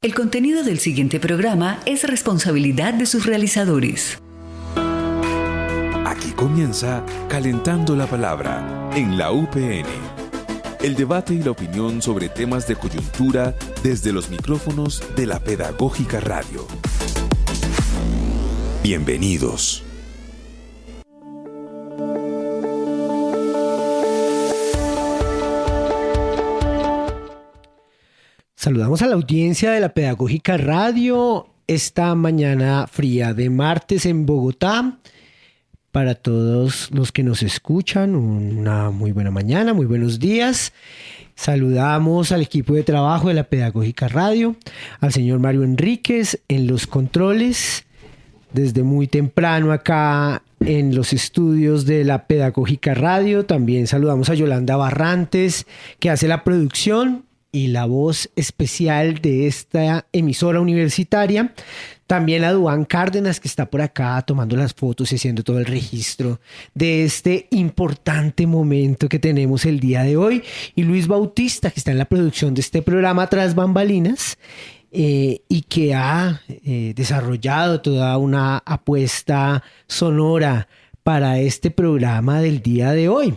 El contenido del siguiente programa es responsabilidad de sus realizadores. Aquí comienza Calentando la Palabra en la UPN. El debate y la opinión sobre temas de coyuntura desde los micrófonos de la Pedagógica Radio. Bienvenidos. Saludamos a la audiencia de la Pedagógica Radio esta mañana fría de martes en Bogotá. Para todos los que nos escuchan, una muy buena mañana, muy buenos días. Saludamos al equipo de trabajo de la Pedagógica Radio, al señor Mario Enríquez en los controles, desde muy temprano acá en los estudios de la Pedagógica Radio. También saludamos a Yolanda Barrantes, que hace la producción y la voz especial de esta emisora universitaria. También a Duván Cárdenas, que está por acá tomando las fotos y haciendo todo el registro de este importante momento que tenemos el día de hoy. Y Luis Bautista, que está en la producción de este programa Tras Bambalinas, y que ha desarrollado toda una apuesta sonora para este programa del día de hoy.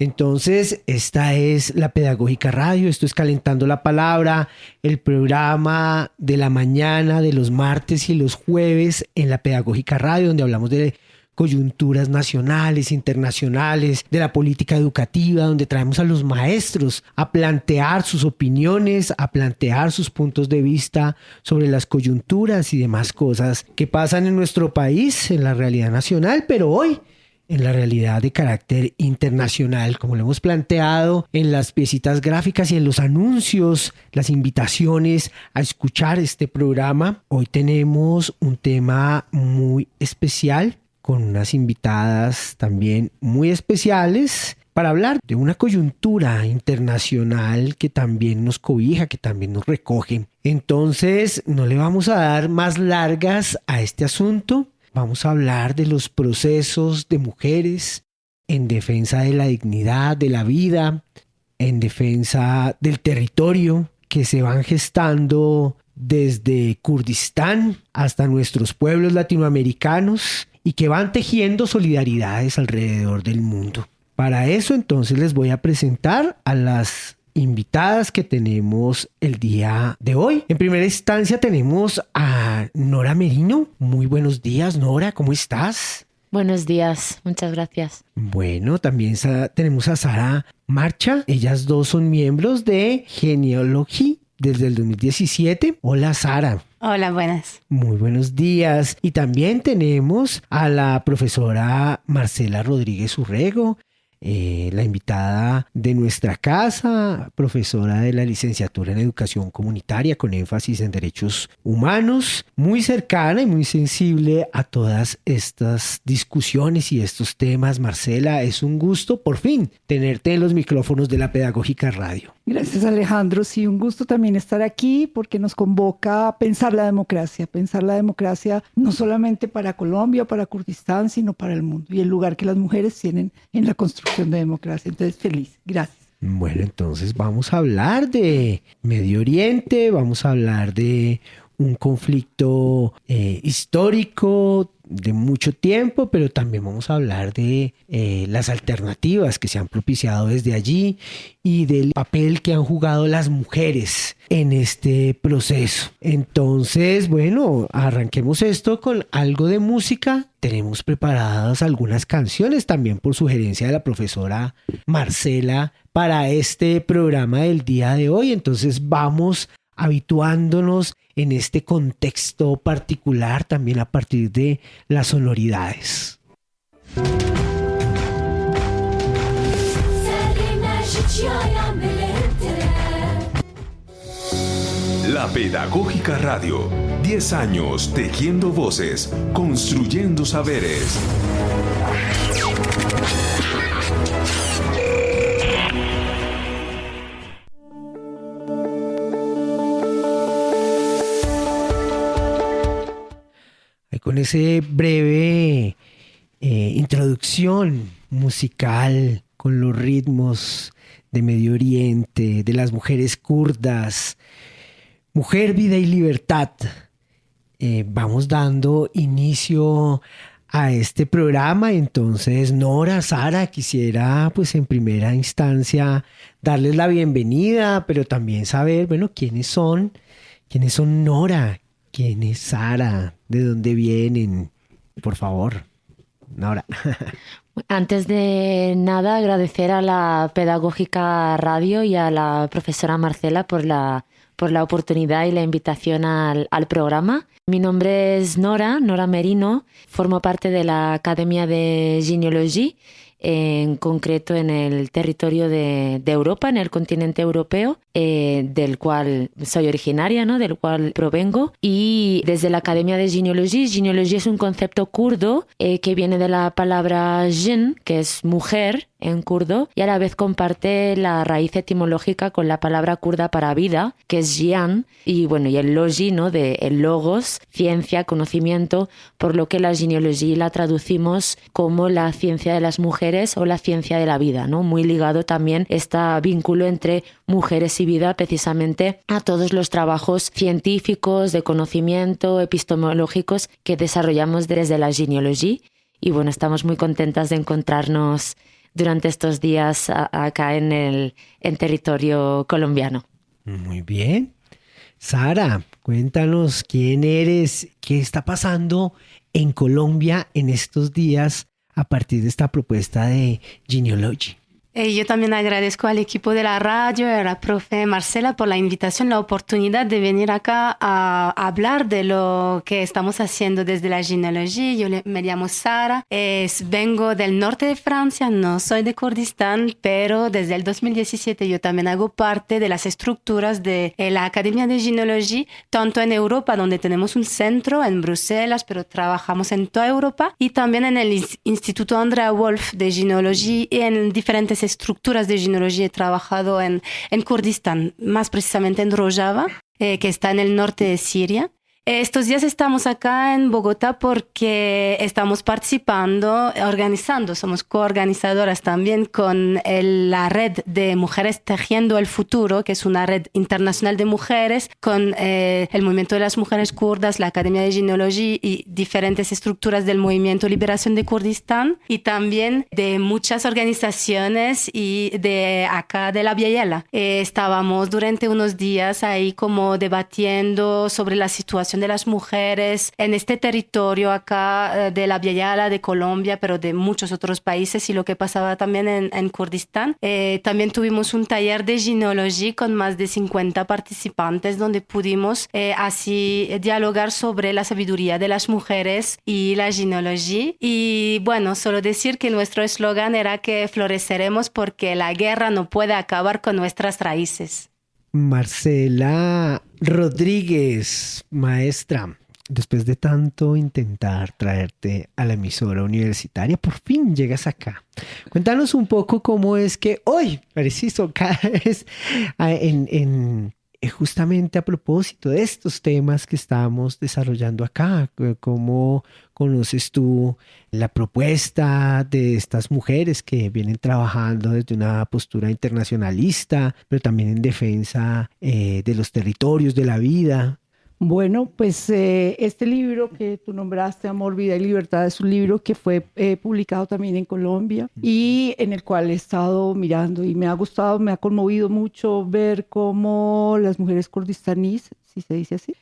Entonces, esta es la Pedagógica Radio, esto es Calentando la Palabra, el programa de la mañana de los martes y los jueves en la Pedagógica Radio, donde hablamos de coyunturas nacionales, internacionales, de la política educativa, donde traemos a los maestros a plantear sus opiniones, a plantear sus puntos de vista sobre las coyunturas y demás cosas que pasan en nuestro país, en la realidad nacional, pero hoy en la realidad de carácter internacional, como lo hemos planteado en las piecitas gráficas y en los anuncios, las invitaciones a escuchar este programa. Hoy tenemos un tema muy especial, con unas invitadas también muy especiales para hablar de una coyuntura internacional que también nos cobija, que también nos recoge. Entonces, no le vamos a dar más largas a este asunto. Vamos a hablar de los procesos de mujeres en defensa de la dignidad, de la vida, en defensa del territorio que se van gestando desde Kurdistán hasta nuestros pueblos latinoamericanos, y que van tejiendo solidaridades alrededor del mundo. Para eso entonces les voy a presentar a las invitadas que tenemos el día de hoy. En primera instancia tenemos a Nora Merino. Muy buenos días, Nora, ¿cómo estás? Buenos días, muchas gracias. Bueno, también tenemos a Sara Marcha. Ellas dos son miembros de Genealogy desde el 2017. Hola, Sara. Hola, buenas. Muy buenos días. Y también tenemos a la profesora Marcela Rodríguez Urrego, la invitada de nuestra casa, profesora de la licenciatura en Educación Comunitaria con énfasis en Derechos Humanos, muy cercana y muy sensible a todas estas discusiones y estos temas. Marcela, es un gusto por fin tenerte en los micrófonos de la Pedagógica Radio. Gracias, Alejandro. Sí, un gusto también estar aquí porque nos convoca a pensar la democracia no solamente para Colombia o para Kurdistán, sino para el mundo y el lugar que las mujeres tienen en la construcción de democracia. Entonces, feliz. Gracias. Bueno, entonces vamos a hablar de Medio Oriente, vamos a hablar de un conflicto histórico de mucho tiempo, pero también vamos a hablar de las alternativas que se han propiciado desde allí y del papel que han jugado las mujeres en este proceso. Entonces, bueno, arranquemos esto con algo de música. Tenemos preparadas algunas canciones también por sugerencia de la profesora Marcela para este programa del día de hoy. Entonces vamos habituándonos en este contexto particular también a partir de las sonoridades. La Pedagógica Radio, 10 años tejiendo voces, construyendo saberes. Con ese breve introducción musical, con los ritmos de Medio Oriente, de las mujeres kurdas, Mujer, Vida y Libertad. Vamos dando inicio a este programa. Entonces, Nora, Sara, quisiera pues en primera instancia darles la bienvenida, pero también saber, bueno, quiénes son Nora, quién es Sara, de dónde vienen, por favor, Nora. Antes de nada, agradecer a la Pedagógica Radio y a la profesora Marcela por la oportunidad y la invitación al programa. Mi nombre es Nora Merino, formo parte de la Academia de Gynécologie, en concreto en el territorio de Europa, en el continente europeo, del cual soy originaria, ¿no? Del cual provengo. Y desde la Academia de Gynécologie, gynécologie es un concepto kurdo que viene de la palabra jin, que es mujer en kurdo, y a la vez comparte la raíz etimológica con la palabra kurda para vida, que es jian, y bueno, y el logi, ¿no? De el logos, ciencia, conocimiento, por lo que la gynécologie la traducimos como la ciencia de las mujeres o la ciencia de la vida, ¿no? Muy ligado también este vínculo entre mujeres y vida, precisamente a todos los trabajos científicos, de conocimiento, epistemológicos que desarrollamos desde la gynécologie. Y bueno, estamos muy contentas de encontrarnos durante estos días acá en territorio colombiano. Muy bien. Sara, cuéntanos quién eres, qué está pasando en Colombia en estos días a partir de esta propuesta de Gynécologie. Yo también agradezco al equipo de la radio y a la profe Marcela por la invitación, la oportunidad de venir acá a hablar de lo que estamos haciendo desde la gynécologie. Yo me llamo Sara, vengo del norte de Francia, no soy de Kurdistán, pero desde el 2017 yo también hago parte de las estructuras de la Academia de Gynécologie, tanto en Europa, donde tenemos un centro en Bruselas, pero trabajamos en toda Europa, y también en el Instituto Andrea Wolf de Gynécologie y en diferentes estructuras de gynécologie. He trabajado en Kurdistán, más precisamente en Rojava, que está en el norte de Siria. Estos días estamos acá en Bogotá porque estamos participando, organizando, somos coorganizadoras también con la red de Mujeres Tejiendo el Futuro, que es una red internacional de mujeres, con el movimiento de las mujeres kurdas, la Academia de Gynécologie y diferentes estructuras del movimiento Liberación de Kurdistán, y también de muchas organizaciones y de acá de la Via Yala. Estábamos durante unos días ahí como debatiendo sobre la situación de las mujeres en este territorio acá de la Via Yala, de Colombia, pero de muchos otros países, y lo que pasaba también en Kurdistán. También tuvimos un taller de gynécologie con más de 50 participantes donde pudimos así dialogar sobre la sabiduría de las mujeres y la gynécologie. Y bueno, solo decir que nuestro eslogan era que floreceremos porque la guerra no puede acabar con nuestras raíces. Marcela Rodríguez, maestra, después de tanto intentar traerte a la emisora universitaria, por fin llegas acá. Cuéntanos un poco cómo es que hoy, preciso, cada vez justamente a propósito de estos temas que estamos desarrollando acá, ¿cómo conoces tú la propuesta de estas mujeres que vienen trabajando desde una postura internacionalista, pero también en defensa de los territorios, de la vida? Bueno, pues este libro que tú nombraste, Amor, Vida y Libertad, es un libro que fue publicado también en Colombia y en el cual he estado mirando y me ha gustado, me ha conmovido mucho ver cómo las mujeres kurdistaníes, si se dice así,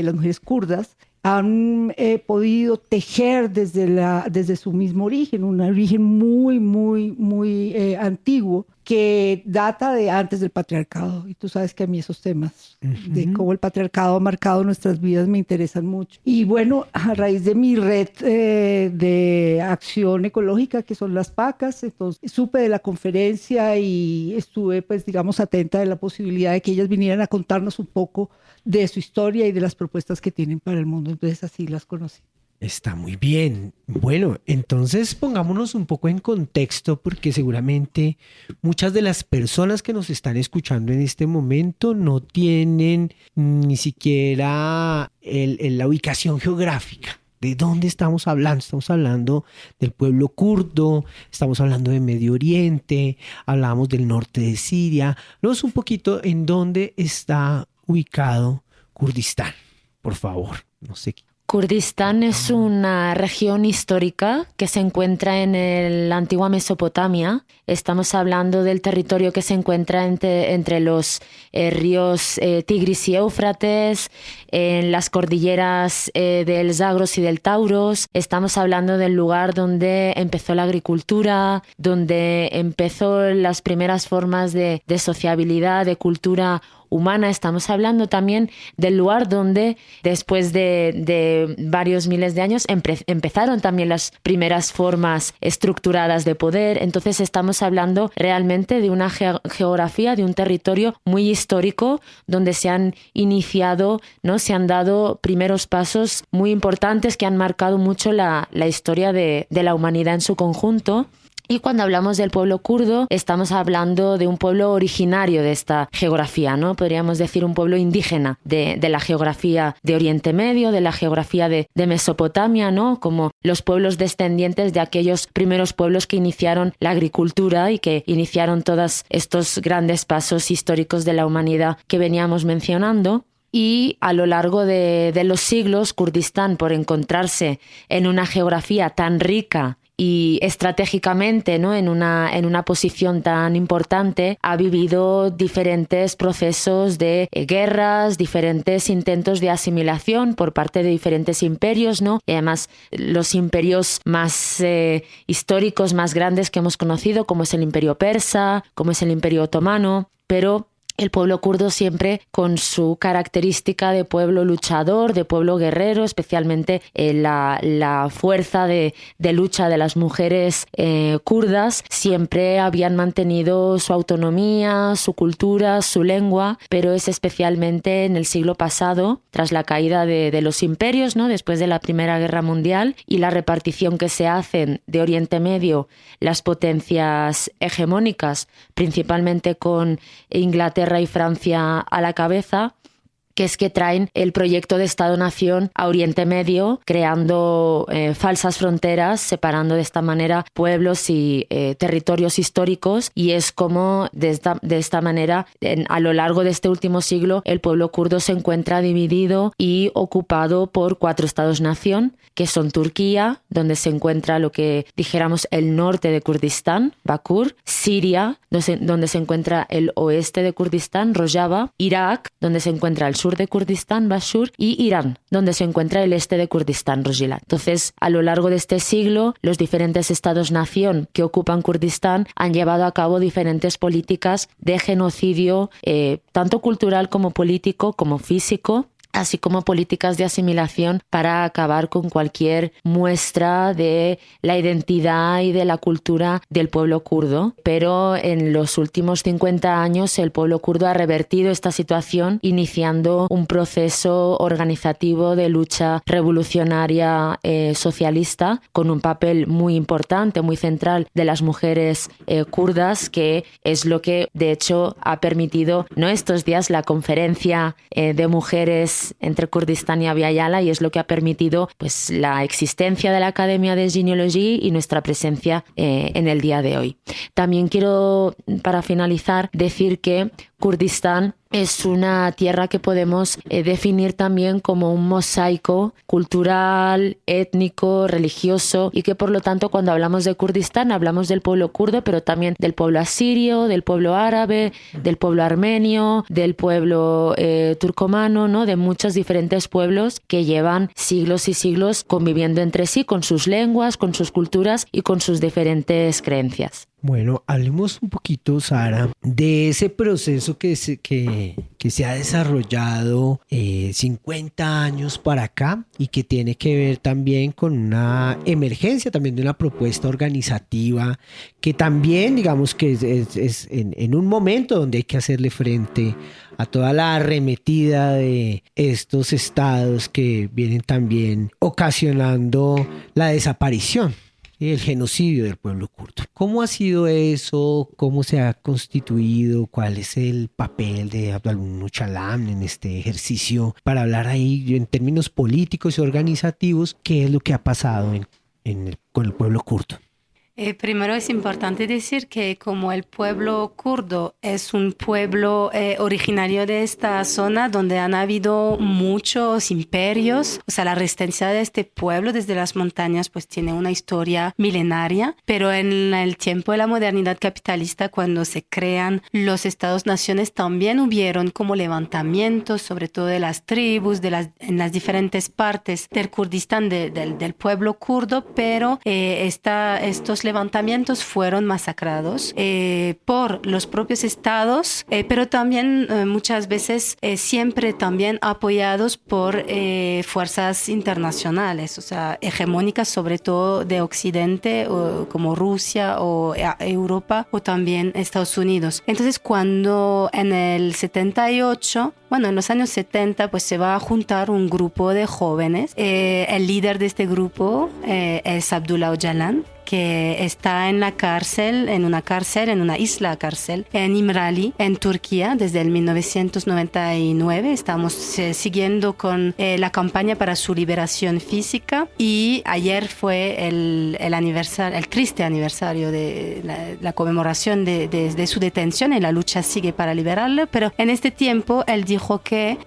las mujeres kurdas, han podido tejer desde su mismo origen, un origen muy antiguo que data de antes del patriarcado. Y tú sabes que a mí esos temas de cómo el patriarcado ha marcado nuestras vidas me interesan mucho. Y bueno, a raíz de mi red de acción ecológica, que son las PACAS, entonces supe de la conferencia y estuve, pues digamos, atenta de la posibilidad de que ellas vinieran a contarnos un poco de su historia y de las propuestas que tienen para el mundo. Entonces así las conocí. Está muy bien. Bueno, entonces pongámonos un poco en contexto porque seguramente muchas de las personas que nos están escuchando en este momento no tienen ni siquiera la ubicación geográfica. ¿De dónde estamos hablando? Estamos hablando del pueblo kurdo, estamos hablando de Medio Oriente, hablamos del norte de Siria. Hablamos un poquito en dónde está ubicado Kurdistán? Por favor, no sé. Kurdistán es una región histórica que se encuentra en la antigua Mesopotamia. Estamos hablando del territorio que se encuentra entre los ríos Tigris y Éufrates, en las cordilleras del Zagros y del Taurus. Estamos hablando del lugar donde empezó la agricultura, donde empezó las primeras formas de sociabilidad, de cultura humana. Estamos hablando también del lugar donde después de varios miles de años empezaron también las primeras formas estructuradas de poder. Entonces estamos hablando realmente de una geografía, de un territorio muy histórico donde se han iniciado, ¿no? Se han dado primeros pasos muy importantes que han marcado mucho la historia de la humanidad en su conjunto. Y cuando hablamos del pueblo kurdo, estamos hablando de un pueblo originario de esta geografía, ¿no? Podríamos decir un pueblo indígena de la geografía de Oriente Medio, de la geografía de Mesopotamia, ¿no? Como los pueblos descendientes de aquellos primeros pueblos que iniciaron la agricultura y que iniciaron todos estos grandes pasos históricos de la humanidad que veníamos mencionando. Y a lo largo de los siglos, Kurdistán, por encontrarse en una geografía tan rica y estratégicamente, ¿no? en una posición tan importante, ha vivido diferentes procesos de guerras, diferentes intentos de asimilación por parte de diferentes imperios, ¿no? Y además los imperios más históricos, más grandes que hemos conocido, como es el Imperio Persa, como es el Imperio Otomano, pero el pueblo kurdo siempre con su característica de pueblo luchador, de pueblo guerrero, especialmente la fuerza de lucha de las mujeres kurdas, siempre habían mantenido su autonomía, su cultura, su lengua, pero es especialmente en el siglo pasado, tras la caída de los imperios, ¿no? Después de la Primera Guerra Mundial y la repartición que se hacen de Oriente Medio, las potencias hegemónicas, principalmente con Inglaterra y Francia a la cabeza, que es que traen el proyecto de Estado-Nación a Oriente Medio, creando falsas fronteras, separando de esta manera pueblos y territorios históricos, y es como de esta manera, a lo largo de este último siglo, el pueblo kurdo se encuentra dividido y ocupado por 4 Estados-Nación, que son Turquía, donde se encuentra lo que dijéramos el norte de Kurdistán, Bakur, Siria, donde se encuentra el oeste de Kurdistán, Rojava, Irak, donde se encuentra el sur de Kurdistán, Bashur, y Irán, donde se encuentra el este de Kurdistán, Rojilá. Entonces, a lo largo de este siglo, los diferentes estados-nación que ocupan Kurdistán han llevado a cabo diferentes políticas de genocidio, tanto cultural como político, como físico, así como políticas de asimilación para acabar con cualquier muestra de la identidad y de la cultura del pueblo kurdo. Pero en los últimos 50 años el pueblo kurdo ha revertido esta situación, iniciando un proceso organizativo de lucha revolucionaria socialista, con un papel muy importante, muy central de las mujeres kurdas, que es lo que de hecho ha permitido, ¿no? Estos días la conferencia de mujeres entre Kurdistán y Abya Yala, y es lo que ha permitido pues la existencia de la Academia de Genealogy y nuestra presencia en el día de hoy. También quiero, para finalizar, decir que Kurdistán es una tierra que podemos definir también como un mosaico cultural, étnico, religioso, y que por lo tanto cuando hablamos de Kurdistán hablamos del pueblo kurdo, pero también del pueblo asirio, del pueblo árabe, del pueblo armenio, del pueblo turcomano, ¿no? De muchos diferentes pueblos que llevan siglos y siglos conviviendo entre sí, con sus lenguas, con sus culturas y con sus diferentes creencias. Bueno, hablemos un poquito, Sara, de ese proceso que se ha desarrollado 50 años para acá y que tiene que ver también con una emergencia también de una propuesta organizativa que también, digamos que es en un momento donde hay que hacerle frente a toda la arremetida de estos estados que vienen también ocasionando la desaparición y el genocidio del pueblo kurdo. ¿Cómo ha sido eso? ¿Cómo se ha constituido? ¿Cuál es el papel de Abdulhamid Öcalan en este ejercicio? Para hablar ahí en términos políticos y organizativos, ¿qué es lo que ha pasado con el pueblo kurdo? Primero es importante decir que como el pueblo kurdo es un pueblo originario de esta zona donde han habido muchos imperios, o sea, la resistencia de este pueblo desde las montañas pues tiene una historia milenaria, pero en el tiempo de la modernidad capitalista, cuando se crean los estados-naciones, también hubieron como levantamientos, sobre todo de las tribus, en las diferentes partes del Kurdistán, del pueblo kurdo, pero estos levantamientos fueron masacrados por los propios estados, pero también muchas veces siempre también apoyados por fuerzas internacionales, o sea, hegemónicas sobre todo de Occidente, como Rusia o Europa o también Estados Unidos. Entonces, cuando en el 78, en los años 70, pues se va a juntar un grupo de jóvenes. El líder de este grupo es Abdullah Öcalan, que está en una isla cárcel, en İmralı, en Turquía, desde el 1999. Estamos siguiendo con la campaña para su liberación física, y ayer fue el triste aniversario de la conmemoración de su detención, y la lucha sigue para liberarlo, pero en este tiempo él dijo que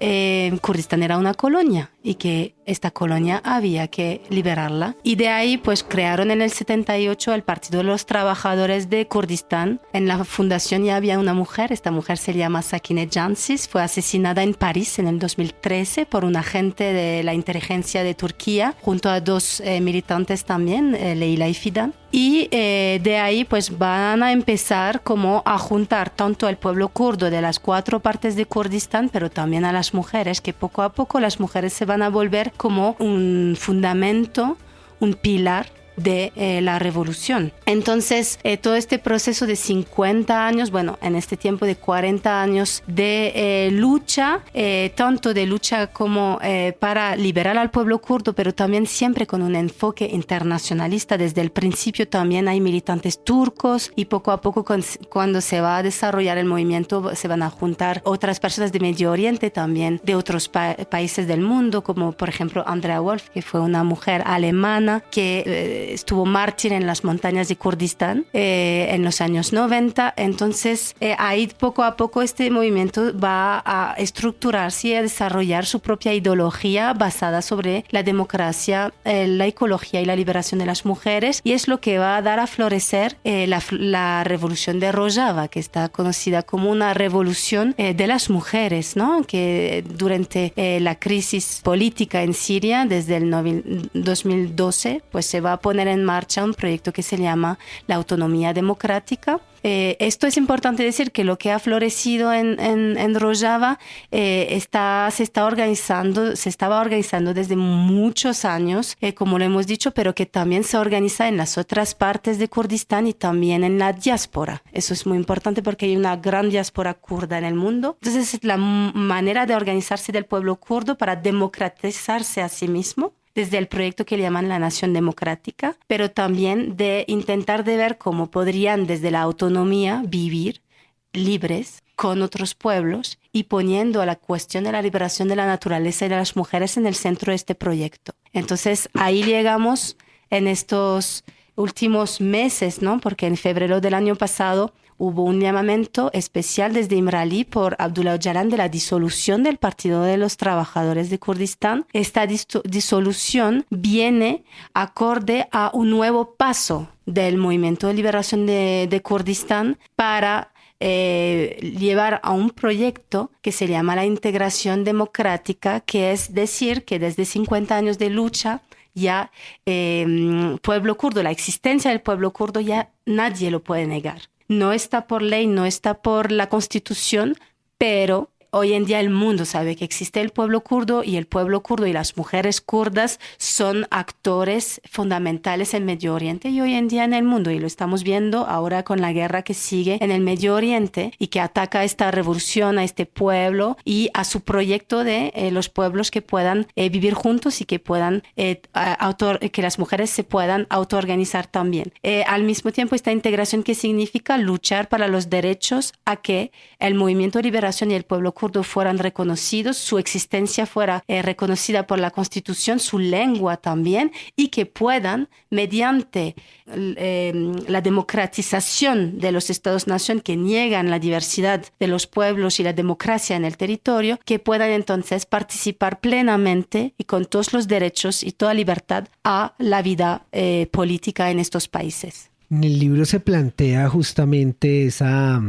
Kurdistán era una colonia y que esta colonia había que liberarla, y de ahí pues crearon en el 78 el Partido de los Trabajadores de Kurdistán. En la fundación ya había una mujer, esta mujer se llama Sakine Cansis, fue asesinada en París en el 2013 por un agente de la inteligencia de Turquía, junto a dos militantes también, Leyla y Fidan. Y de ahí pues van a empezar como a juntar tanto al pueblo kurdo de las 4 partes de Kurdistán, pero también a las mujeres, que poco a poco las mujeres se van a volver como un fundamento, un pilar de la revolución. Entonces, todo este proceso de 50 años, en este tiempo de 40 años de lucha, tanto de lucha como para liberar al pueblo kurdo, pero también siempre con un enfoque internacionalista. Desde el principio también hay militantes turcos, y poco a poco cuando se va a desarrollar el movimiento se van a juntar otras personas de Medio Oriente, también de otros países del mundo, como por ejemplo Andrea Wolf, que fue una mujer alemana que estuvo mártir en las montañas de Kurdistán en los años 90. Entonces, ahí poco a poco este movimiento va a estructurarse y a desarrollar su propia ideología basada sobre la democracia, la ecología y la liberación de las mujeres, y es lo que va a dar a florecer la revolución de Rojava, que está conocida como una revolución de las mujeres, ¿no? Que durante la crisis política en Siria, desde el 2012, pues se va a poner en marcha un proyecto que se llama la autonomía democrática. Esto es importante decir, que lo que ha florecido en Rojava se estaba organizando desde muchos años, como lo hemos dicho, pero que también se organiza en las otras partes de Kurdistán y también en la diáspora. Eso es muy importante porque hay una gran diáspora kurda en el mundo. Entonces, es la manera de organizarse del pueblo kurdo para democratizarse a sí mismo, desde el proyecto que le llaman la Nación Democrática, pero también de intentar de ver cómo podrían desde la autonomía vivir libres con otros pueblos, y poniendo la cuestión de la liberación de la naturaleza y de las mujeres en el centro de este proyecto. Entonces ahí llegamos en estos últimos meses, ¿no? Porque en febrero del año pasado hubo un llamamiento especial desde İmralı por Abdullah Öcalan de la disolución del Partido de los Trabajadores de Kurdistán. Esta disolución viene acorde a un nuevo paso del movimiento de liberación de Kurdistán para llevar a un proyecto que se llama la integración democrática, que es decir, que desde 50 años de lucha ya pueblo kurdo, la existencia del pueblo kurdo ya nadie lo puede negar. No está por ley, no está por la Constitución, pero hoy en día el mundo sabe que existe el pueblo kurdo, y el pueblo kurdo y las mujeres kurdas son actores fundamentales en Medio Oriente y hoy en día en el mundo, y lo estamos viendo ahora con la guerra que sigue en el Medio Oriente y que ataca a esta revolución, a este pueblo y a su proyecto de los pueblos que puedan vivir juntos y que puedan que las mujeres se puedan autoorganizar también. Al mismo tiempo, esta integración que significa luchar para los derechos a que el movimiento de liberación y el pueblo kurdo kurdos fueran reconocidos, su existencia fuera reconocida por la Constitución, su lengua también, y que puedan, mediante la democratización de los Estados-nación que niegan la diversidad de los pueblos y la democracia en el territorio, que puedan entonces participar plenamente y con todos los derechos y toda libertad a la vida política en estos países. En el libro se plantea justamente esa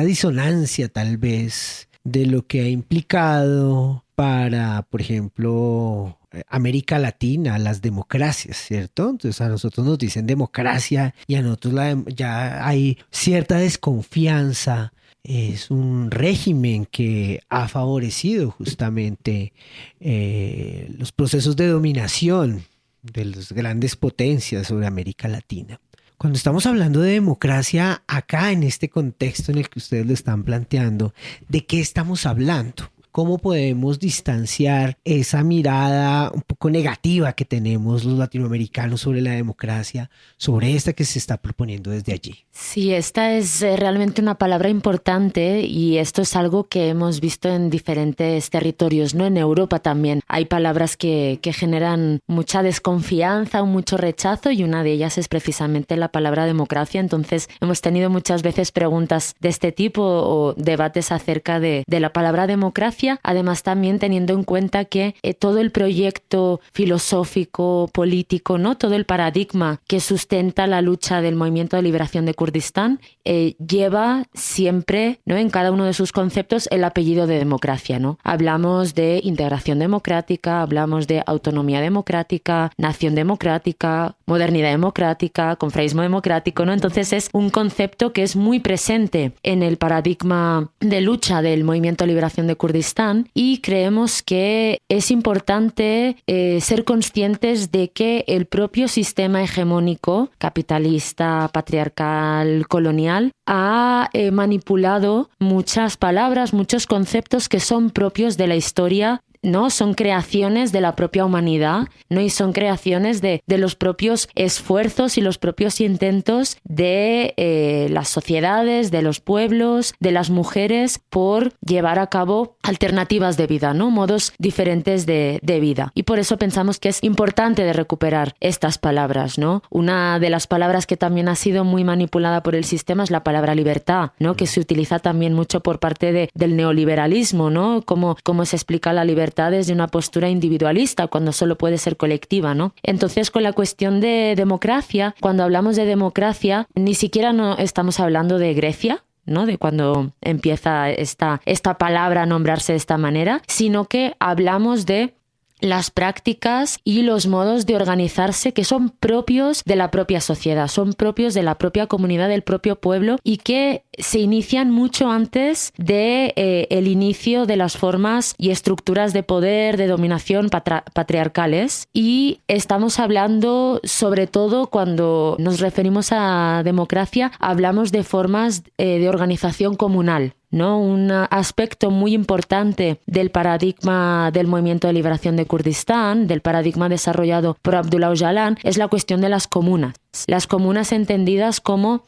disonancia tal vez de lo que ha implicado para, por ejemplo, América Latina, las democracias, ¿cierto? Entonces a nosotros nos dicen democracia y a nosotros ya hay cierta desconfianza. Es un régimen que ha favorecido justamente los procesos de dominación de las grandes potencias sobre América Latina. Cuando estamos hablando de democracia, acá en este contexto en el que ustedes lo están planteando, ¿de qué estamos hablando? ¿Cómo podemos distanciar esa mirada un poco negativa que tenemos los latinoamericanos sobre la democracia, sobre esta que se está proponiendo desde allí? Sí, esta es realmente una palabra importante y esto es algo que hemos visto en diferentes territorios, ¿no? En Europa también hay palabras que generan mucha desconfianza o mucho rechazo y una de ellas es precisamente la palabra democracia. Entonces hemos tenido muchas veces preguntas de este tipo o debates acerca de la palabra democracia. Además también teniendo en cuenta que todo el proyecto filosófico, político, ¿no? Todo el paradigma que sustenta la lucha del Movimiento de Liberación de Kurdistán lleva siempre, ¿no? En cada uno de sus conceptos el apellido de democracia, ¿no? Hablamos de integración democrática, hablamos de autonomía democrática, nación democrática, modernidad democrática, confraísmo democrático, ¿no? Entonces es un concepto que es muy presente en el paradigma de lucha del Movimiento de Liberación de Kurdistán y creemos que es importante ser conscientes de que el propio sistema hegemónico, capitalista, patriarcal, colonial, ha manipulado muchas palabras, muchos conceptos que son propios de la historia, ¿no? Son creaciones de la propia humanidad, ¿no? Y son creaciones de los propios esfuerzos y los propios intentos de las sociedades, de los pueblos, de las mujeres por llevar a cabo alternativas de vida, ¿no? Modos diferentes de vida. Y por eso pensamos que es importante de recuperar estas palabras, ¿no? Una de las palabras que también ha sido muy manipulada por el sistema es la palabra libertad, ¿no? Que se utiliza también mucho por parte del neoliberalismo, ¿no? Cómo se explica la libertad desde una postura individualista cuando solo puede ser colectiva, ¿no? Entonces, con la cuestión de democracia, cuando hablamos de democracia, ni siquiera no estamos hablando de Grecia, ¿no? De cuando empieza esta palabra a nombrarse de esta manera, sino que hablamos de las prácticas y los modos de organizarse que son propios de la propia sociedad, son propios de la propia comunidad, del propio pueblo y que se inician mucho antes de el inicio de las formas y estructuras de poder, de dominación patriarcales. Y estamos hablando, sobre todo cuando nos referimos a democracia, hablamos de formas de organización comunal, ¿no? Un aspecto muy importante del paradigma del Movimiento de Liberación de Kurdistán, del paradigma desarrollado por Abdullah Öcalan, es la cuestión de las comunas. Las comunas entendidas como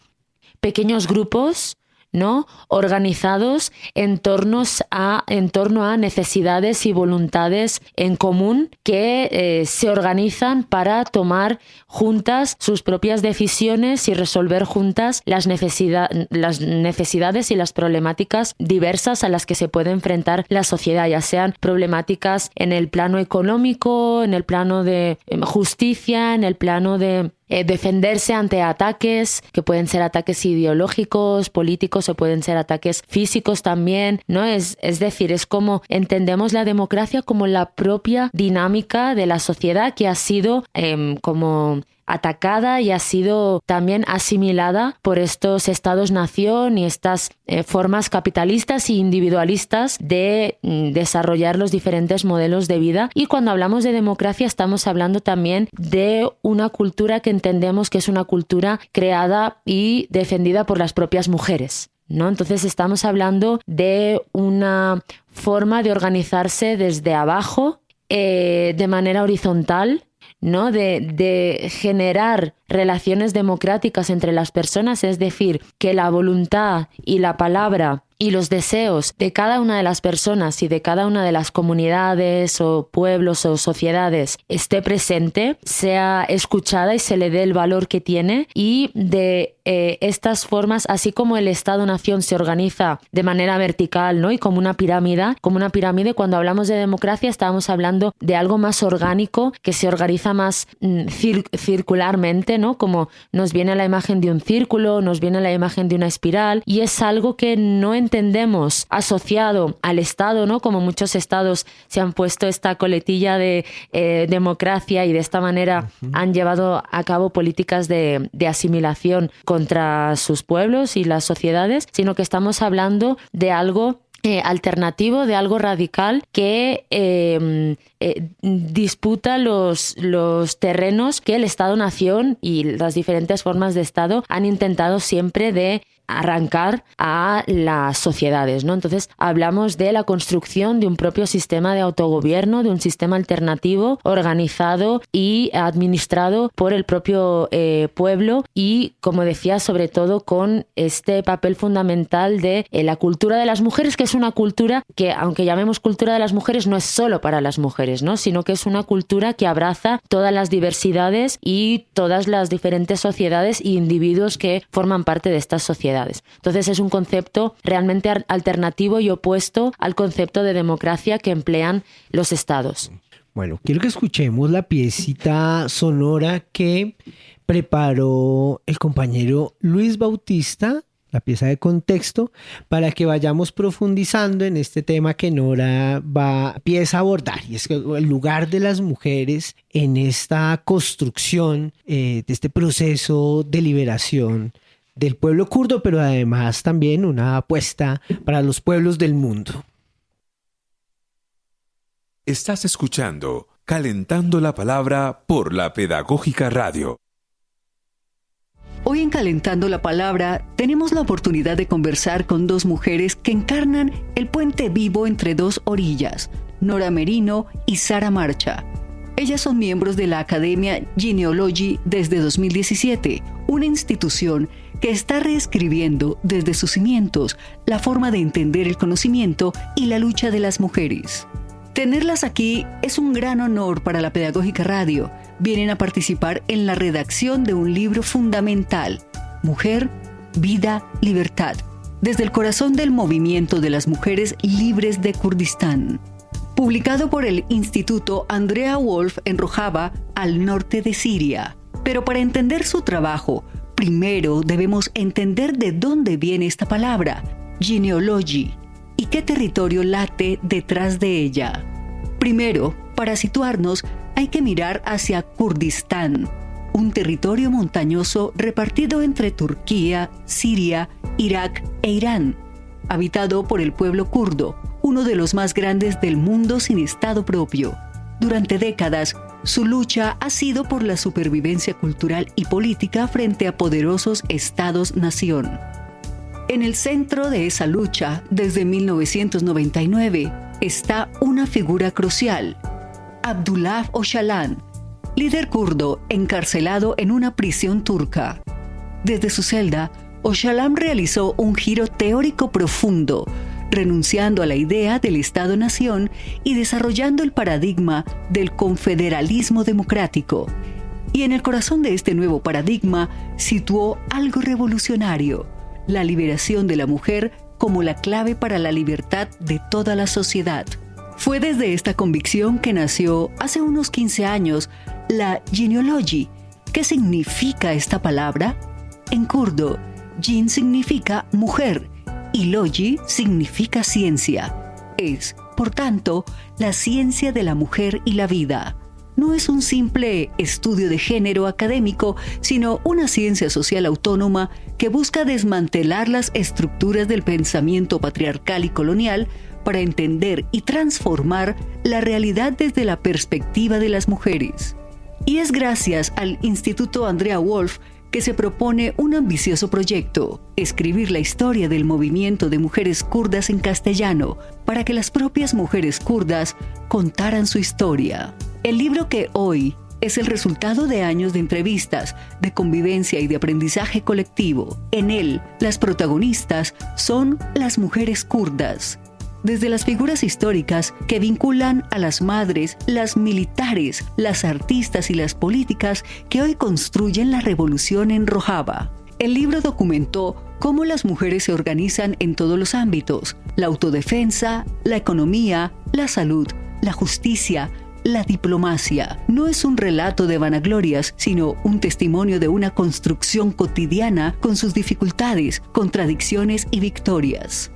pequeños grupos, ¿no? Organizados en torno a necesidades y voluntades en común que se organizan para tomar juntas sus propias decisiones y resolver juntas las necesidades y las problemáticas diversas a las que se puede enfrentar la sociedad, ya sean problemáticas en el plano económico, en el plano de justicia, en el plano de defenderse ante ataques, que pueden ser ataques ideológicos, políticos o pueden ser ataques físicos también, ¿no? Es decir, es como entendemos la democracia como la propia dinámica de la sociedad que ha sido como atacada y ha sido también asimilada por estos estados-nación y estas formas capitalistas e individualistas de desarrollar los diferentes modelos de vida. Y cuando hablamos de democracia estamos hablando también de una cultura que entendemos que es una cultura creada y defendida por las propias mujeres, ¿no? Entonces estamos hablando de una forma de organizarse desde abajo, de manera horizontal, ¿no? De generar relaciones democráticas entre las personas, es decir, que la voluntad y la palabra y los deseos de cada una de las personas y de cada una de las comunidades o pueblos o sociedades esté presente, sea escuchada y se le dé el valor que tiene, y de estas formas, así como el Estado-Nación se organiza de manera vertical, ¿no? Y como una pirámide, cuando hablamos de democracia estábamos hablando de algo más orgánico, que se organiza más circularmente, ¿no? Como nos viene la imagen de un círculo, nos viene la imagen de una espiral, y es algo que no entendemos asociado al Estado, ¿no? Como muchos estados se han puesto esta coletilla de democracia y de esta manera han llevado a cabo políticas de asimilación contra sus pueblos y las sociedades, sino que estamos hablando de algo alternativo, de algo radical que disputa los terrenos que el Estado-Nación y las diferentes formas de Estado han intentado siempre de arrancar a las sociedades, ¿no? Entonces hablamos de la construcción de un propio sistema de autogobierno, de un sistema alternativo organizado y administrado por el propio pueblo, y, como decía, sobre todo con este papel fundamental de la cultura de las mujeres, que es una cultura que, aunque llamemos cultura de las mujeres, no es solo para las mujeres, ¿no? Sino que es una cultura que abraza todas las diversidades y todas las diferentes sociedades e individuos que forman parte de estas sociedades. Entonces es un concepto realmente alternativo y opuesto al concepto de democracia que emplean los estados. Bueno, quiero que escuchemos la piecita sonora que preparó el compañero Luis Bautista, la pieza de contexto, para que vayamos profundizando en este tema que Nora empieza a abordar, y es que el lugar de las mujeres en esta construcción de este proceso de liberación del pueblo kurdo, pero además también una apuesta para los pueblos del mundo. Estás escuchando Calentando la Palabra por la Pedagógica Radio. Hoy en Calentando la Palabra tenemos la oportunidad de conversar con dos mujeres que encarnan el puente vivo entre dos orillas, Nora Merino y Sara Marcha. Ellas son miembros de la Academia Genealogy desde 2017, una institución que está reescribiendo desde sus cimientos la forma de entender el conocimiento y la lucha de las mujeres. Tenerlas aquí es un gran honor para la Pedagógica Radio. Vienen a participar en la redacción de un libro fundamental, Mujer, Vida, Libertad, desde el corazón del movimiento de las mujeres libres de Kurdistán. Publicado por el Instituto Andrea Wolf en Rojava, al norte de Siria. Pero para entender su trabajo, primero debemos entender de dónde viene esta palabra, genealogy, y qué territorio late detrás de ella. Primero, para situarnos, hay que mirar hacia Kurdistán, un territorio montañoso repartido entre Turquía, Siria, Irak e Irán, habitado por el pueblo kurdo, uno de los más grandes del mundo sin estado propio. Durante décadas, su lucha ha sido por la supervivencia cultural y política frente a poderosos estados-nación. En el centro de esa lucha, desde 1999, está una figura crucial, Abdullah Öcalan, líder kurdo encarcelado en una prisión turca. Desde su celda, Öcalan realizó un giro teórico profundo, renunciando a la idea del Estado-Nación y desarrollando el paradigma del confederalismo democrático. Y en el corazón de este nuevo paradigma situó algo revolucionario, la liberación de la mujer como la clave para la libertad de toda la sociedad. Fue desde esta convicción que nació hace unos 15 años la genealogy. ¿Qué significa esta palabra? En kurdo, Jin significa mujer y logi significa ciencia. Es, por tanto, la ciencia de la mujer y la vida. No es un simple estudio de género académico, sino una ciencia social autónoma que busca desmantelar las estructuras del pensamiento patriarcal y colonial para entender y transformar la realidad desde la perspectiva de las mujeres. Y es gracias al Instituto Andrea Wolf que se propone un ambicioso proyecto, escribir la historia del movimiento de mujeres kurdas en castellano, para que las propias mujeres kurdas contaran su historia. El libro que hoy es el resultado de años de entrevistas, de convivencia y de aprendizaje colectivo. En él, las protagonistas son las mujeres kurdas. Desde las figuras históricas que vinculan a las madres, las militares, las artistas y las políticas que hoy construyen la revolución en Rojava. El libro documentó cómo las mujeres se organizan en todos los ámbitos: la autodefensa, la economía, la salud, la justicia, la diplomacia. No es un relato de vanaglorias, sino un testimonio de una construcción cotidiana con sus dificultades, contradicciones y victorias.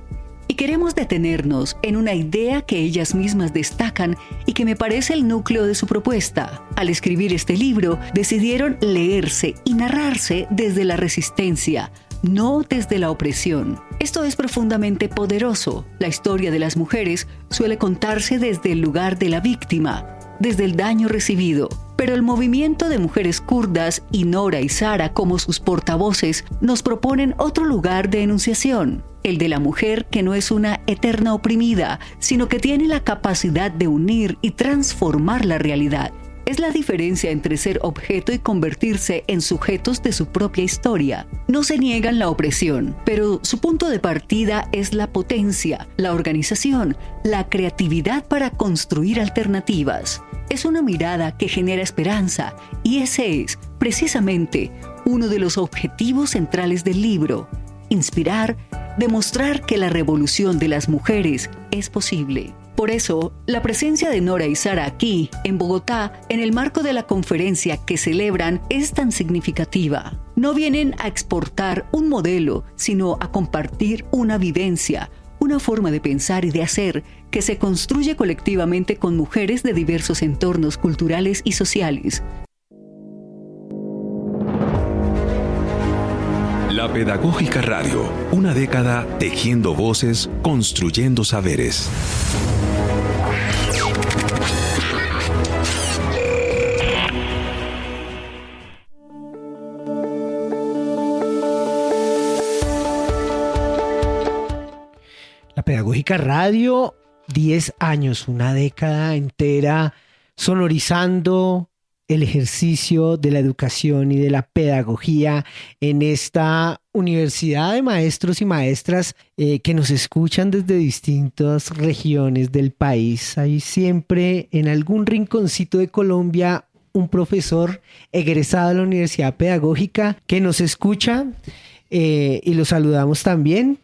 Y queremos detenernos en una idea que ellas mismas destacan y que me parece el núcleo de su propuesta. Al escribir este libro, decidieron leerse y narrarse desde la resistencia, no desde la opresión. Esto es profundamente poderoso. La historia de las mujeres suele contarse desde el lugar de la víctima, desde el daño recibido. Pero el movimiento de mujeres kurdas y Nora y Sara como sus portavoces nos proponen otro lugar de enunciación, el de la mujer que no es una eterna oprimida, sino que tiene la capacidad de unir y transformar la realidad. Es la diferencia entre ser objeto y convertirse en sujetos de su propia historia. No se niegan la opresión, pero su punto de partida es la potencia, la organización, la creatividad para construir alternativas. Es una mirada que genera esperanza, y ese es, precisamente, uno de los objetivos centrales del libro: inspirar, demostrar que la revolución de las mujeres es posible. Por eso, la presencia de Nora y Sara aquí, en Bogotá, en el marco de la conferencia que celebran, es tan significativa. No vienen a exportar un modelo, sino a compartir una vivencia, una forma de pensar y de hacer que se construye colectivamente con mujeres de diversos entornos culturales y sociales. La Pedagógica Radio, una década tejiendo voces, construyendo saberes. La Pedagógica Radio, 10 años, una década entera sonorizando el ejercicio de la educación y de la pedagogía en esta universidad de maestros y maestras que nos escuchan desde distintas regiones del país. Hay siempre en algún rinconcito de Colombia un profesor egresado de la Universidad Pedagógica que nos escucha y lo saludamos también.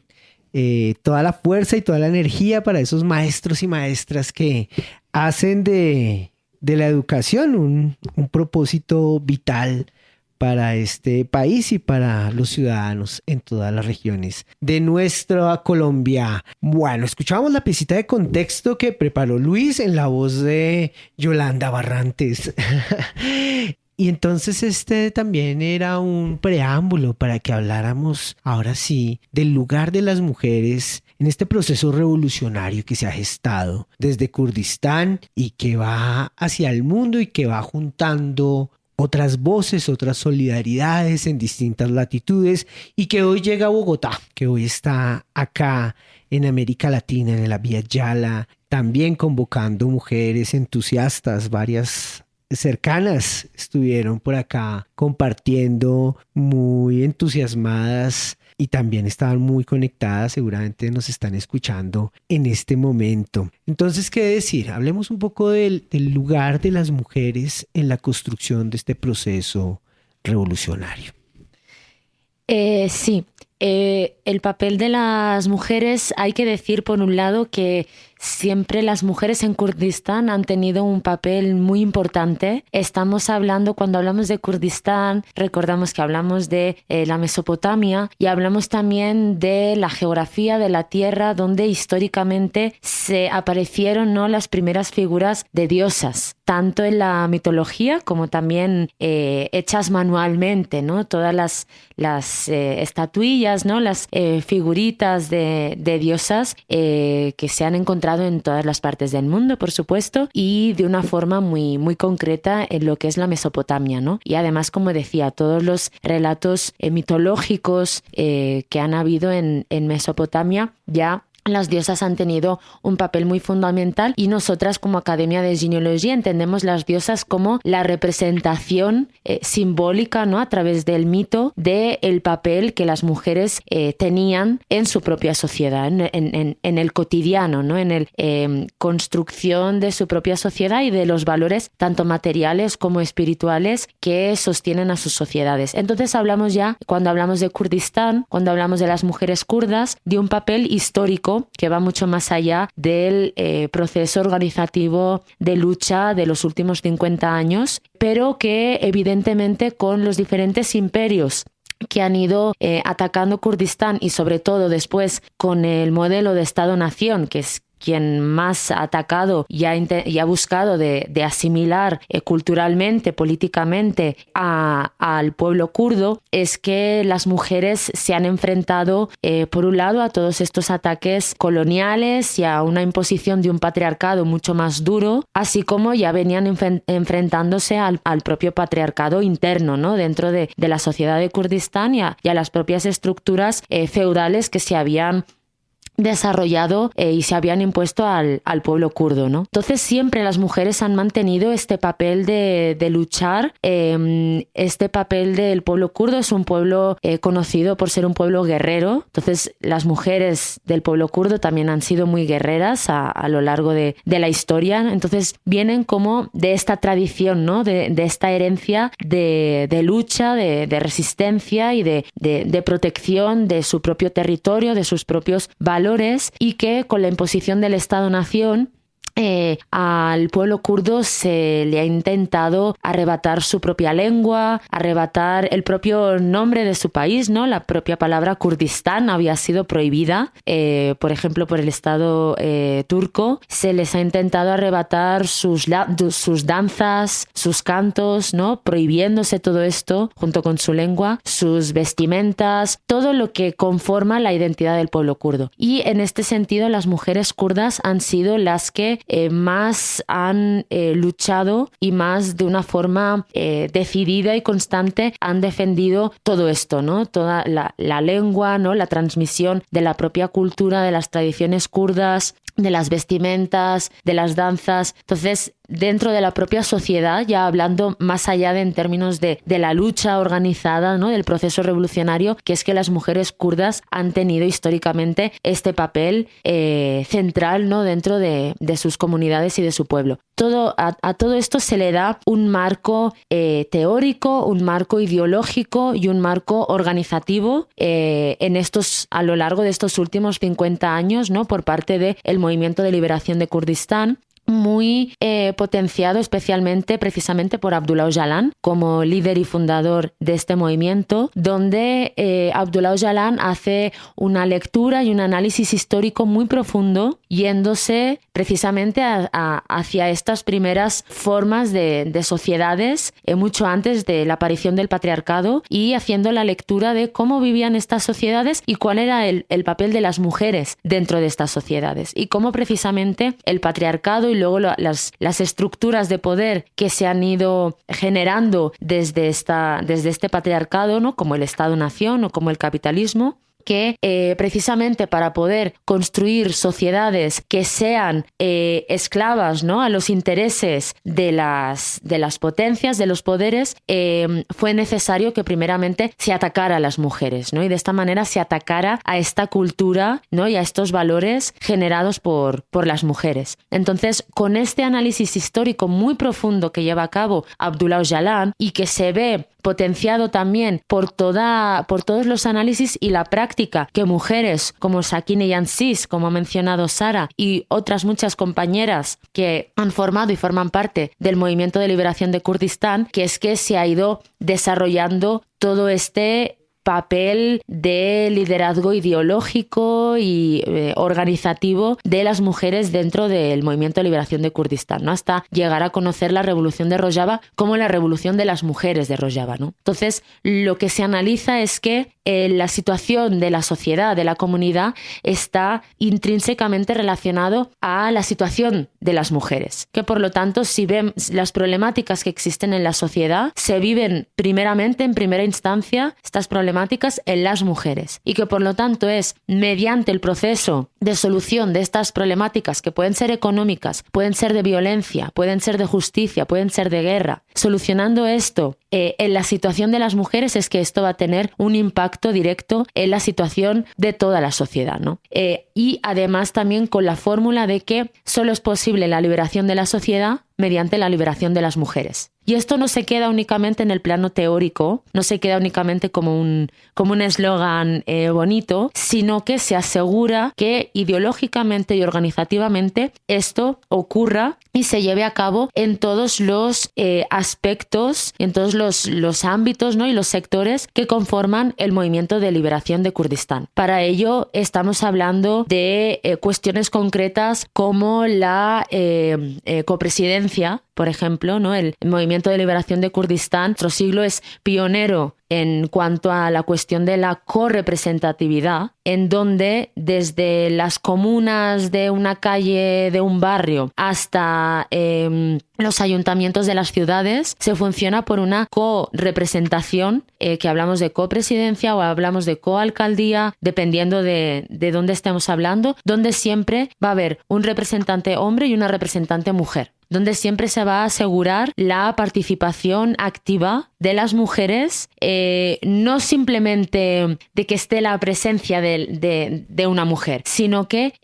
Toda la fuerza y toda la energía para esos maestros y maestras que hacen de la educación un propósito vital para este país y para los ciudadanos en todas las regiones de nuestra Colombia. Bueno, escuchamos la piecita de contexto que preparó Luis en la voz de Yolanda Barrantes. Y entonces este también era un preámbulo para que habláramos ahora sí del lugar de las mujeres en este proceso revolucionario que se ha gestado desde Kurdistán y que va hacia el mundo y que va juntando otras voces, otras solidaridades en distintas latitudes y que hoy llega a Bogotá, que hoy está acá en América Latina, en la Vía Yala, también convocando mujeres entusiastas, varias cercanas estuvieron por acá compartiendo, muy entusiasmadas y también estaban muy conectadas, seguramente nos están escuchando en este momento. Entonces, ¿qué decir? Hablemos un poco del lugar de las mujeres en la construcción de este proceso revolucionario. Sí, el papel de las mujeres, hay que decir por un lado que siempre las mujeres en Kurdistán han tenido un papel muy importante. Estamos hablando, cuando hablamos de Kurdistán, recordamos que hablamos de la Mesopotamia y hablamos también de la geografía de la tierra donde históricamente se aparecieron, ¿no?, las primeras figuras de diosas, tanto en la mitología como también hechas manualmente, ¿no? Todas las estatuillas, ¿no?, las figuritas de diosas que se han encontrado en todas las partes del mundo, por supuesto, y de una forma muy, muy concreta en lo que es la Mesopotamia, ¿no? Y además, como decía, todos los relatos mitológicos que han habido en Mesopotamia ya las diosas han tenido un papel muy fundamental y nosotras como Academia de Gineología entendemos las diosas como la representación simbólica, ¿no? A través del mito del papel que las mujeres tenían en su propia sociedad, en el cotidiano, ¿no? En la construcción de su propia sociedad y de los valores tanto materiales como espirituales que sostienen a sus sociedades. Entonces cuando hablamos de Kurdistán, cuando hablamos de las mujeres kurdas, de un papel histórico que va mucho más allá del proceso organizativo de lucha de los últimos 50 años, pero que evidentemente con los diferentes imperios que han ido atacando Kurdistán y sobre todo después con el modelo de Estado-Nación, que es quien más ha atacado y ha buscado de asimilar culturalmente, políticamente al pueblo kurdo, es que las mujeres se han enfrentado, por un lado, a todos estos ataques coloniales y a una imposición de un patriarcado mucho más duro, así como ya venían enfrentándose al propio patriarcado interno, ¿no? Dentro de la sociedad de Kurdistán y a las propias estructuras feudales que se habían desarrollado y se habían impuesto al pueblo kurdo, ¿no? Entonces siempre las mujeres han mantenido este papel de luchar. Este papel del pueblo kurdo es un pueblo conocido por ser un pueblo guerrero. Entonces las mujeres del pueblo kurdo también han sido muy guerreras a lo largo de la historia. Entonces vienen como de esta tradición, ¿no? De esta herencia de lucha, de resistencia y de protección de su propio territorio, de sus propios valores, y que con la imposición del Estado-Nación al pueblo kurdo se le ha intentado arrebatar su propia lengua, arrebatar el propio nombre de su país, ¿no? La propia palabra Kurdistán había sido prohibida, por ejemplo, por el Estado turco. Se les ha intentado arrebatar sus danzas, sus cantos, ¿no? Prohibiéndose todo esto junto con su lengua, sus vestimentas, todo lo que conforma la identidad del pueblo kurdo. Y en este sentido, las mujeres kurdas han sido las que más han luchado y más de una forma decidida y constante han defendido todo esto, ¿no? Toda la lengua, ¿no? La transmisión de la propia cultura, de las tradiciones kurdas, de las vestimentas, de las danzas. Entonces, dentro de la propia sociedad, ya hablando más allá en términos de la lucha organizada, ¿no? Del proceso revolucionario, que es que las mujeres kurdas han tenido históricamente este papel central, ¿no? Dentro de sus comunidades y de su pueblo. A todo esto se le da un marco teórico, un marco ideológico y un marco organizativo a lo largo de estos últimos 50 años, ¿no? Por parte del Movimiento de Liberación de Kurdistán, muy potenciado especialmente precisamente por Abdullah Öcalan como líder y fundador de este movimiento, donde Abdullah Öcalan hace una lectura y un análisis histórico muy profundo, yéndose precisamente hacia estas primeras formas de sociedades mucho antes de la aparición del patriarcado, y haciendo la lectura de cómo vivían estas sociedades y cuál era el papel de las mujeres dentro de estas sociedades, y cómo precisamente el patriarcado y luego las estructuras de poder que se han ido generando desde este patriarcado, ¿no? Como el Estado-Nación o como el capitalismo, que precisamente para poder construir sociedades que sean esclavas, ¿no? A los intereses de las potencias, de los poderes, fue necesario que primeramente se atacara a las mujeres, ¿no? Y de esta manera se atacara a esta cultura, ¿no? Y a estos valores generados por las mujeres. Entonces, con este análisis histórico muy profundo que lleva a cabo Abdullah Öcalan, y que se ve potenciado también por todos los análisis y la práctica que mujeres como Sakine Yansis, como ha mencionado Sara, y otras muchas compañeras que han formado y forman parte del Movimiento de Liberación de Kurdistán, que es que se ha ido desarrollando todo este papel de liderazgo ideológico y organizativo de las mujeres dentro del Movimiento de Liberación de Kurdistán, ¿no? Hasta llegar a conocer la revolución de Rojava como la revolución de las mujeres de Rojava, ¿no? Entonces, lo que se analiza es que la situación de la sociedad, de la comunidad, está intrínsecamente relacionado a la situación de las mujeres. Que por lo tanto, si ven las problemáticas que existen en la sociedad, se viven primeramente, en primera instancia, estas problemáticas en las mujeres. Y que por lo tanto es mediante el proceso de solución de estas problemáticas, que pueden ser económicas, pueden ser de violencia, pueden ser de justicia, pueden ser de guerra, solucionando esto en la situación de las mujeres, es que esto va a tener un impacto directo en la situación de toda la sociedad, ¿no? Y además también con la fórmula de que solo es posible la liberación de la sociedad mediante la liberación de las mujeres. Y esto no se queda únicamente en el plano teórico, no se queda únicamente como un eslogan bonito, sino que se asegura que ideológicamente y organizativamente esto ocurra y se lleve a cabo en todos los aspectos, en todos los ámbitos, ¿no? Y los sectores que conforman el movimiento de liberación de Kurdistán. Para ello estamos hablando de cuestiones concretas como la copresidencia, por ejemplo, ¿no? El movimiento de liberación de Kurdistán, nuestro siglo es pionero en cuanto a la cuestión de la correpresentatividad, en donde desde las comunas de una calle, de un barrio, hasta los ayuntamientos de las ciudades, se funciona por una correpresentación, que hablamos de copresidencia o hablamos de coalcaldía, dependiendo de dónde estemos hablando, donde siempre va a haber un representante hombre y una representante mujer, donde siempre se va a asegurar la participación activa de las mujeres, no simplemente de que esté la presencia de una mujer, sino que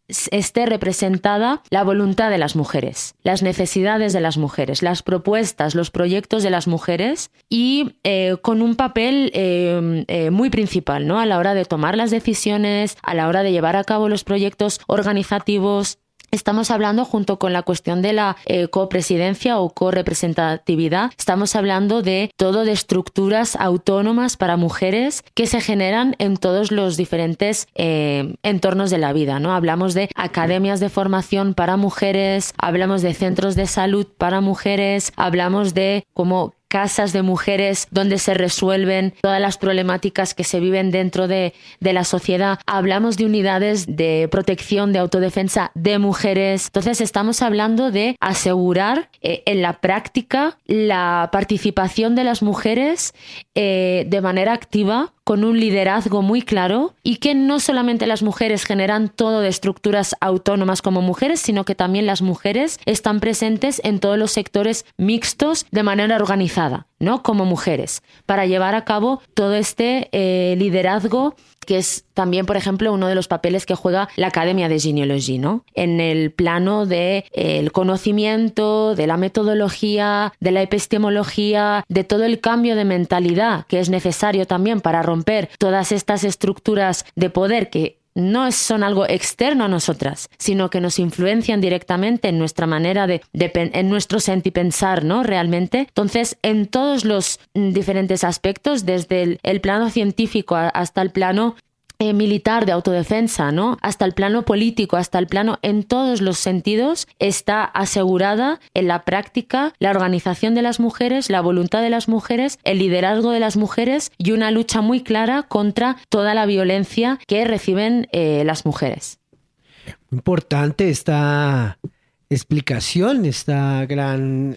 esté representada la voluntad de las mujeres, las necesidades de las mujeres, las propuestas, los proyectos de las mujeres y con un papel muy principal, ¿no? A la hora de tomar las decisiones, a la hora de llevar a cabo los proyectos organizativos. Estamos hablando, junto con la cuestión de la copresidencia o correpresentatividad, estamos hablando de todo de estructuras autónomas para mujeres que se generan en todos los diferentes entornos de la vida, ¿no? Hablamos de academias de formación para mujeres, hablamos de centros de salud para mujeres, hablamos de cómo casas de mujeres donde se resuelven todas las problemáticas que se viven dentro de la sociedad. Hablamos de unidades de protección, de autodefensa de mujeres. Entonces estamos hablando de asegurar en la práctica la participación de las mujeres de manera activa, con un liderazgo muy claro, y que no solamente las mujeres generan todo de estructuras autónomas como mujeres, sino que también las mujeres están presentes en todos los sectores mixtos de manera organizada, ¿no? Como mujeres, para llevar a cabo todo este liderazgo, que es también, por ejemplo, uno de los papeles que juega la Academia de Gineologia, ¿no? En el plano del conocimiento, de la metodología, de la epistemología, de todo el cambio de mentalidad que es necesario también para romper todas estas estructuras de poder que no son algo externo a nosotras, sino que nos influencian directamente en nuestra manera en nuestro sentipensar, ¿no? Realmente. Entonces, en todos los diferentes aspectos, desde el plano científico hasta el plano militar de autodefensa, ¿no? Hasta el plano político, hasta el plano, en todos los sentidos, está asegurada en la práctica la organización de las mujeres, la voluntad de las mujeres, el liderazgo de las mujeres y una lucha muy clara contra toda la violencia que reciben las mujeres. Importante esta explicación, esta gran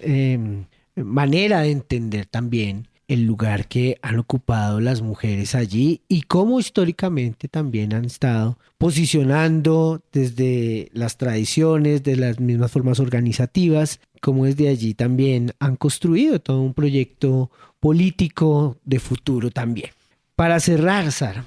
manera de entender también el lugar que han ocupado las mujeres allí y cómo históricamente también han estado posicionando desde las tradiciones, de las mismas formas organizativas, cómo desde allí también han construido todo un proyecto político de futuro también. Para cerrar, Sara,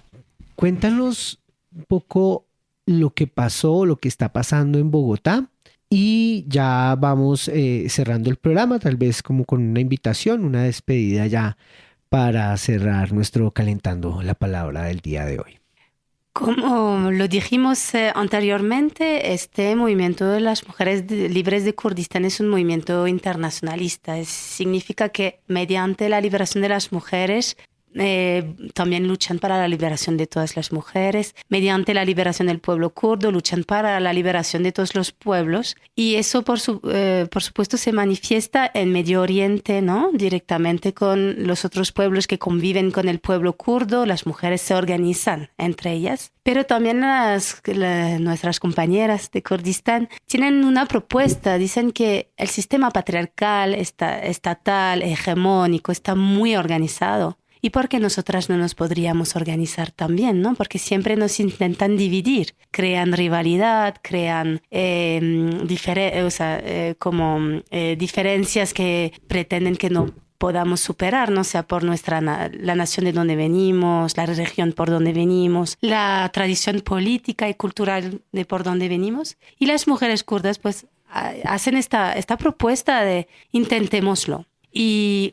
cuéntanos un poco lo que pasó, lo que está pasando en Bogotá. Y ya vamos cerrando el programa, tal vez como con una invitación, una despedida ya para cerrar nuestro Calentando la Palabra del día de hoy. Como lo dijimos anteriormente, este movimiento de las mujeres libres de Kurdistán es un movimiento internacionalista. Significa que mediante la liberación de las mujeres también luchan para la liberación de todas las mujeres. Mediante la liberación del pueblo kurdo, luchan para la liberación de todos los pueblos. Y eso, por supuesto, se manifiesta en Medio Oriente, ¿no? Directamente con los otros pueblos que conviven con el pueblo kurdo. Las mujeres se organizan entre ellas. Pero también nuestras compañeras de Kurdistán tienen una propuesta. Dicen que el sistema patriarcal, estatal, hegemónico, está muy organizado. ¿Y por qué nosotras no nos podríamos organizar también, ¿no? Porque siempre nos intentan dividir, crean rivalidad, crean diferencias que pretenden que no podamos superar, no sea por la nación de donde venimos, la región por donde venimos, la tradición política y cultural de por donde venimos. Y las mujeres kurdas pues hacen esta propuesta de intentémoslo. Y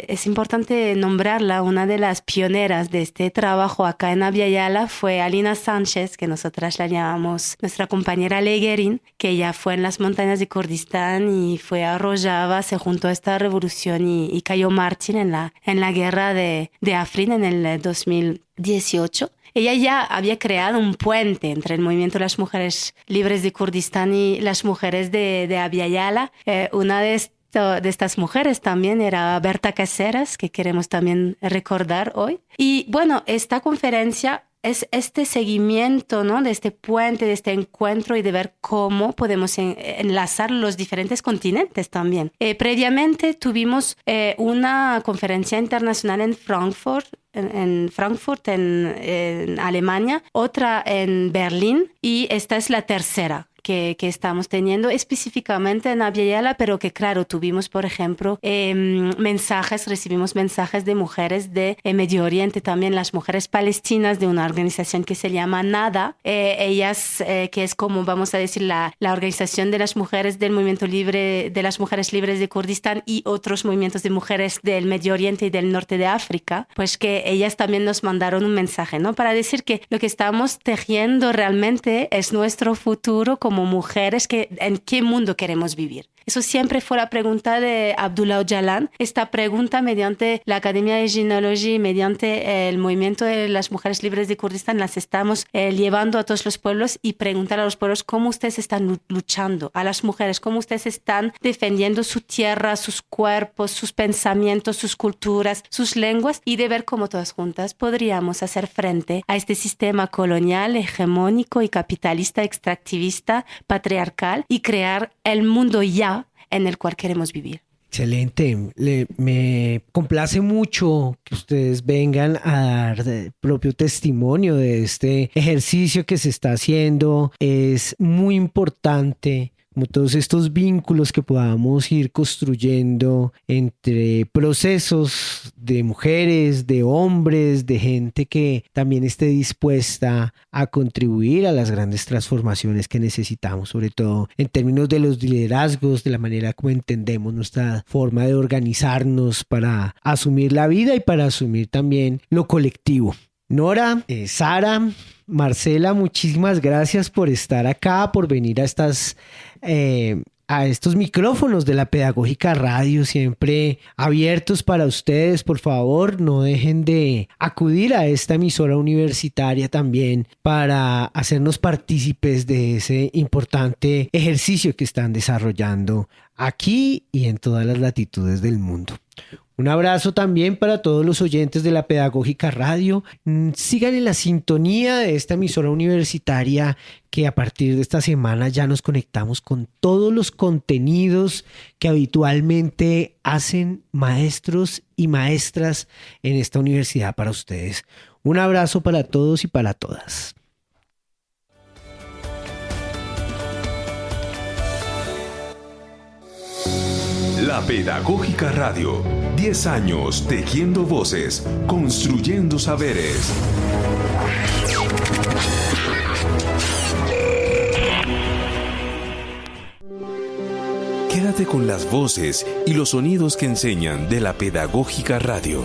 es importante nombrarla, una de las pioneras de este trabajo acá en Abya Yala fue Alina Sánchez, que nosotras la llamamos nuestra compañera Legerin, que ella fue en las montañas de Kurdistán y fue a Rojava, se juntó a esta revolución y cayó mártir en la guerra de Afrin en el 2018. Ella ya había creado un puente entre el movimiento de las mujeres libres de Kurdistán y las mujeres de Abya Yala. Una de estas mujeres también era Berta Caceres, que queremos también recordar hoy. Y bueno, esta conferencia es este seguimiento, ¿no? De este puente, de este encuentro y de ver cómo podemos enlazar los diferentes continentes también. Previamente tuvimos una conferencia internacional en Frankfurt, en Alemania, otra en Berlín y esta es la tercera que estamos teniendo específicamente en Abya Yala, pero que claro, tuvimos por ejemplo recibimos mensajes de mujeres de Medio Oriente, también las mujeres palestinas de una organización que se llama NADA, ellas que es como vamos a decir la organización de las mujeres del movimiento libre, de las mujeres libres de Kurdistán y otros movimientos de mujeres del Medio Oriente y del norte de África, pues que ellas también nos mandaron un mensaje, ¿no? Para decir que lo que estamos tejiendo realmente es nuestro futuro como mujeres, en qué mundo queremos vivir. Eso siempre fue la pregunta de Abdullah Öcalan. Esta pregunta mediante la Academia de Ginecología, mediante el movimiento de las mujeres libres de Kurdistán, las estamos llevando a todos los pueblos y preguntar a los pueblos cómo ustedes están luchando, a las mujeres, cómo ustedes están defendiendo su tierra, sus cuerpos, sus pensamientos, sus culturas, sus lenguas y de ver cómo todas juntas podríamos hacer frente a este sistema colonial, hegemónico y capitalista, extractivista, patriarcal y crear el mundo ya en el cual queremos vivir. Excelente. Me complace mucho que ustedes vengan a dar propio testimonio de este ejercicio que se está haciendo. Es muy importante como todos estos vínculos que podamos ir construyendo entre procesos de mujeres, de hombres, de gente que también esté dispuesta a contribuir a las grandes transformaciones que necesitamos, sobre todo en términos de los liderazgos, de la manera como entendemos nuestra forma de organizarnos para asumir la vida y para asumir también lo colectivo. Nora, Sara, Marcela, muchísimas gracias por estar acá, por venir a estos micrófonos de la Pedagógica Radio, siempre abiertos para ustedes. Por favor, no dejen de acudir a esta emisora universitaria también para hacernos partícipes de ese importante ejercicio que están desarrollando aquí y en todas las latitudes del mundo. Un abrazo también para todos los oyentes de la Pedagógica Radio. Sigan en la sintonía de esta emisora universitaria que a partir de esta semana ya nos conectamos con todos los contenidos que habitualmente hacen maestros y maestras en esta universidad para ustedes. Un abrazo para todos y para todas. La Pedagógica Radio. 10 años tejiendo voces, construyendo saberes. Quédate con las voces y los sonidos que enseñan de la Pedagógica Radio.